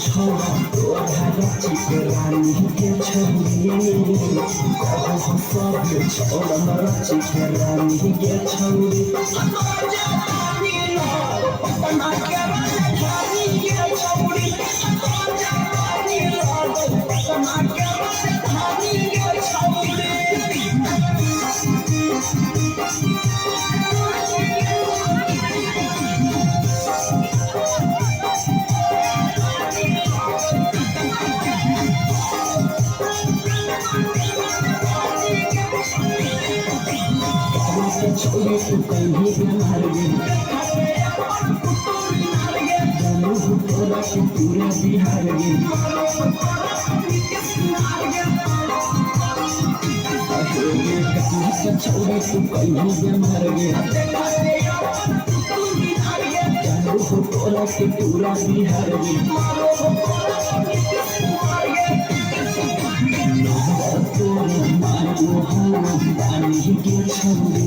छोड़ा तो धारा चिकरानी के छौरी कहो सब छोड़ा मरा चिकरानी के छौरी पटना के राजधानी के छौरी पटना के राजधानी के छौरी छोड़ी तू कहीं बीमार गई जानू तोरा के पूरा बिहार गई छोड़ी तू कहीं बीमार गई जानू तोरा के पूरा बिहार गई बानी के छौरी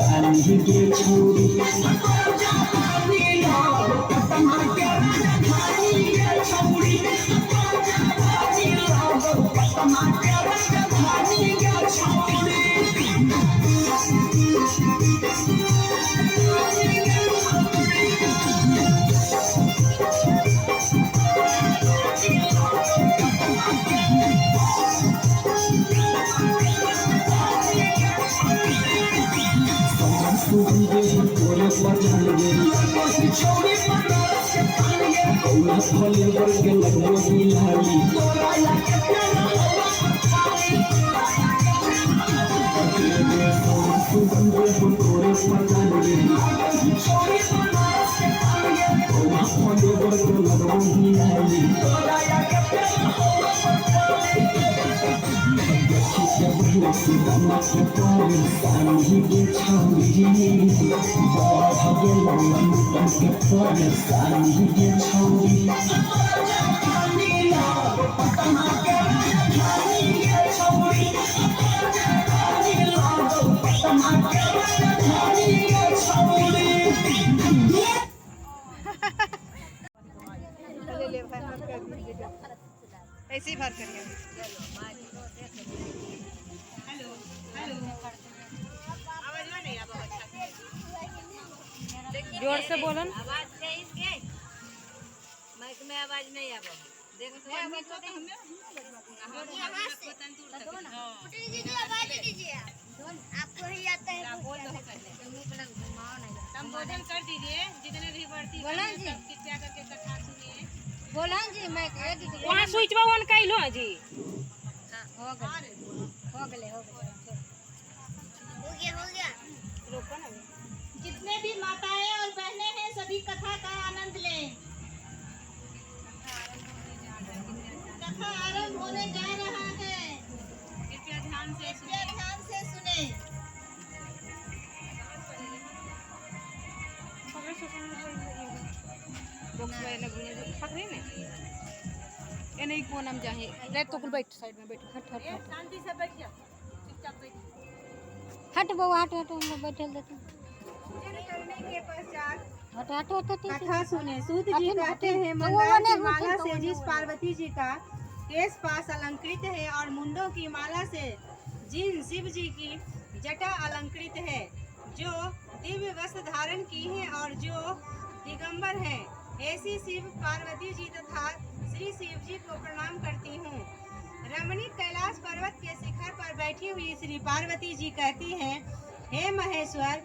बानी के छौरी फले के लगो बिहारी तोरे पचान गे फले के लगो बिहारी सीतामा के पानी सानी के छौरी बढ़ गेल के पानी सानी के छौरी पटना के राजधानी के छौरी पटना के राजधानी के छौरी ऐसे ही भर करिए। जोर से बोलन आवाज से इसके माइक में आवाज नहीं आवा देखो तो हमें तो हमें आवाज दीजिए आपको ही आता है बोल दो पहले घुमाओ नहीं संबोधन कर दीजिए जितने भी बढ़ती बोलन जी कृपया करके कथा सुनिए। बोलन जी मैं कह दीजिए वहाँ स्विचवा ऑन कैलो जी हो गए हो गया रोको ना जितने भी माताएं और बहनें हैं सभी कथा का आनंद लें। कथा आरंभ होने जा रहा है, कृपया ध्यान से सुने। पकड़े ना ये नहीं कौन हम जाए रात तो कुल बैठ साइड में बैठ हट हट हट शांति से बैठ जाओ, चुपचाप बैठ। हट बउआ हट हट हम बैठल देते करने के पश्चात हट हट हट कथा सुने। सूत जी कहते हैं तो मंदार की वो माला तो से वो जिस वो। पार्वती जी का केश पास अलंकृत है और मुंडों की माला से जिन शिव जी की जटा अलंकृत है, जो दिव्य वस्त्र धारण की है और जो दिगंबर है, ऐसी शिव पार्वती जी तथा श्री शिव जी को प्रणाम करती हूँ। रमणीक कैलाश पर्वत के शिखर पर बैठी हुई श्री पार्वती जी कहती हैं, हे महेश्वर,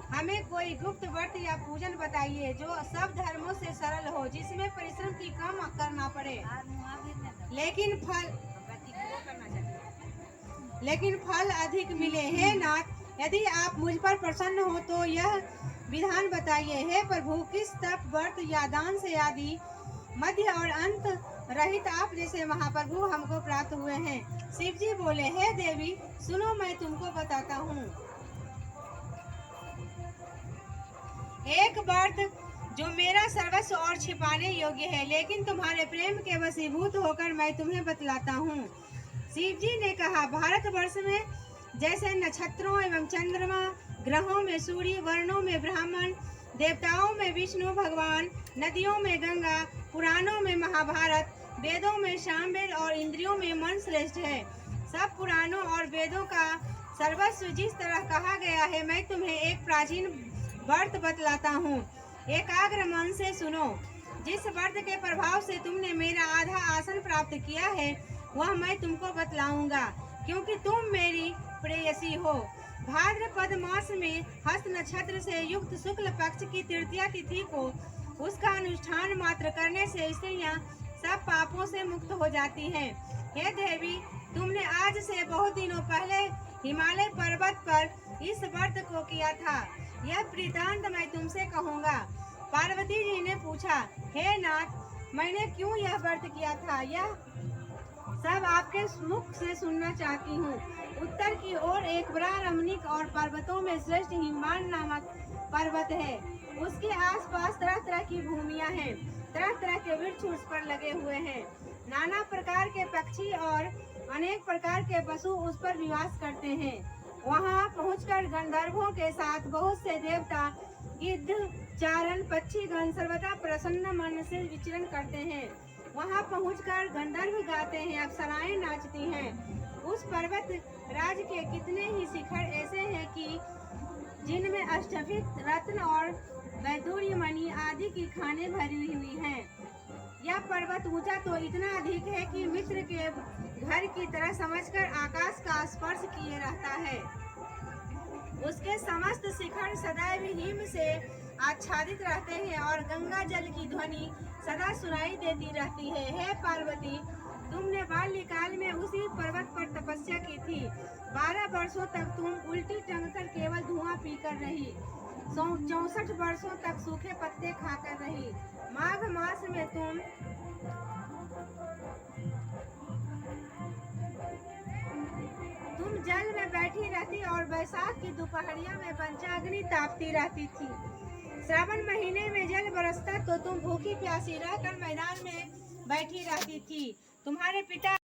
हमें कोई गुप्त व्रत या पूजन बताइए जो सब धर्मों से सरल हो, जिसमें परिश्रम की कम करना पड़े लेकिन फल अधिक मिले। हे नाथ, यदि आप मुझ पर प्रसन्न हो तो यह विधान बताइए। हे प्रभु, किस तप व्रत या दान से आदि मध्य और अंत रहित आप जैसे महाप्रभु हमको प्राप्त हुए हैं। शिव जी बोले, हे देवी सुनो, मैं तुमको बताता हूँ। एक व्रत जो मेरा सर्वस्व और छिपाने योग्य है, लेकिन तुम्हारे प्रेम के वशीभूत होकर मैं तुम्हें बतलाता हूँ। शिव जी ने कहा, भारतवर्ष में जैसे नक्षत्रों एवं चंद्रमा, ग्रहों में सूर्य, वर्णों में ब्राह्मण, देवताओं में विष्णु भगवान, नदियों में गंगा, पुराणों में महाभारत, वेदों में सामवेद और इंद्रियों में मन श्रेष्ठ है। सब पुराणों और वेदों का सर्वस्व जिस तरह कहा गया है, मैं तुम्हें एक प्राचीन व्रत बतलाता हूँ। एकाग्र मन से सुनो। जिस व्रत के प्रभाव से तुमने मेरा आधा आसन प्राप्त किया है, वह मैं तुमको बतलाऊंगा, क्योंकि तुम मेरी प्रेयसी हो। भाद्रपद मास में हस्त नक्षत्र से युक्त शुक्ल पक्ष की तृतीया तिथि को उसका अनुष्ठान मात्र करने से स्त्रियां सब पापों से मुक्त हो जाती हैं। हे देवी, तुमने आज से बहुत दिनों पहले हिमालय पर्वत पर इस व्रत को किया था। यह वृतांत मैं तुमसे कहूँगा। पार्वती जी ने पूछा, हे नाथ, मैंने क्यों यह व्रत किया था, यह सब आपके मुख से सुनना चाहती हूँ। उत्तर की ओर एक बड़ा रमणीक और पर्वतों में श्रेष्ठ हिमवान नामक पर्वत है। उसके आसपास तरह तरह की भूमियाँ हैं, तरह तरह के वृक्ष उस पर लगे हुए हैं। नाना प्रकार के पक्षी और अनेक प्रकार के पशु उस पर निवास करते हैं। वहाँ पहुंचकर गंधर्वों के साथ बहुत से देवता, गिद्ध, चारण, पक्षीगण सर्वदा प्रसन्न मन से विचरण करते हैं। वहाँ पहुंचकर गंधर्व गाते हैं, अप्सराएं नाचती हैं। उस पर्वत राज के कितने ही शिखर ऐसे हैं कि जिनमें अष्टभित रत्न और वैदूर्य मणि आदि की खानें भरी हुई हैं। यह पर्वत ऊंचा तो इतना अधिक है कि मिस्र के घर की तरह समझकर आकाश का स्पर्श किए रहता है। उसके समस्त शिखर सदैव हिम से आच्छादित रहते हैं और गंगा जल की ध्वनि सदा सुनाई देती रहती है। हे पार्वती, तुमने बाल्यकाल में उसी पर्वत पर तपस्या की थी। 12 वर्षों तक तुम उल्टी टंग कर केवल धुआं पीकर रही। 64 वर्षों तक सूखे पत्ते खाकर रही। माघ मास में तुम जल में बैठी रहती और बैसाख की दोपहरिया में पंचाग्नि तापती रहती थी। श्रावण महीने में जल बरसता तो तुम भूखी प्यासी रहकर मैदान में बैठी रहती थी। तुम्हारे पिता